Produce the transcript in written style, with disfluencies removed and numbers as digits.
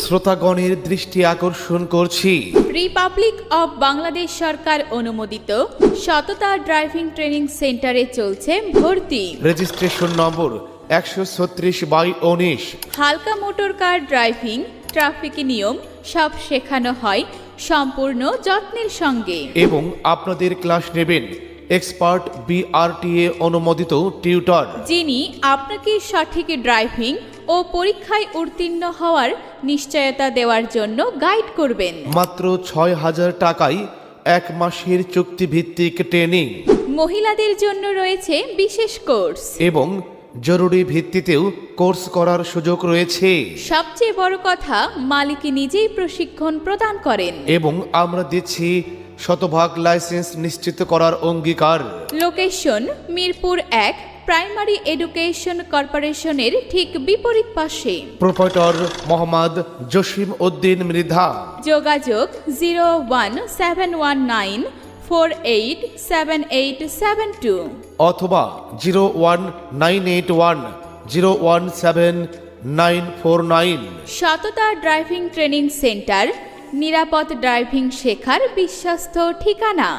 শ্রোতাগণের দৃষ্টি আকর্ষণ করছি রিপাবলিক অব বাংলাদেশ সরকার অনুমোদিত সততা ড্রাইভিং ট্রেনিং সেন্টারে চলছে ভর্তি। Registration number 136/19। হালকা মোটর কার ড্রাইভিং, ট্রাফিক নিয়ম সব শেখানো হয় সম্পূর্ণ যত্নের সঙ্গে। এবং আপনাদের ক্লাস নেবেন এক্সপার্ট BRTA অনুমোদিত টিউটর, যিনি আপনাকে সঠিক ড্রাইভিং ও পরীক্ষায় উত্তীর্ণ হওয়ার নিশ্চয়তা দেওয়ার জন্য গাইড করবেন। মাত্র 6,000 টাকায় 1 মাসের চুক্তিভিত্তিক ট্রেনিং মহিলাদের জন্য রয়েছে বিশেষ কোর্স এবং জরুরি ভিত্তিতেও কোর্স করার সুযোগ রয়েছে। সবচেয়ে বড় কথা, মালিক নিজেই প্রশিক্ষণ প্রদান করেন এবং আমরা দিচ্ছি শতভাগ লাইসেন্স নিশ্চিত করার অঙ্গীকার। লোকেশন মিরপুর 1, প্রাইমারি এডুকেশন কর্পোরেশনের ঠিক বিপরীত পাশে। প্রোপাইটর মোহাম্মদ জসিম উদ্দিন মৃধা। যোগাযোগ 01719487872 অথবা 01981017949। সততা ড্রাইভিং ট্রেনিং সেন্টার, নিরাপদ ড্রাইভিং শেখার বিশ্বস্ত ঠিকানা।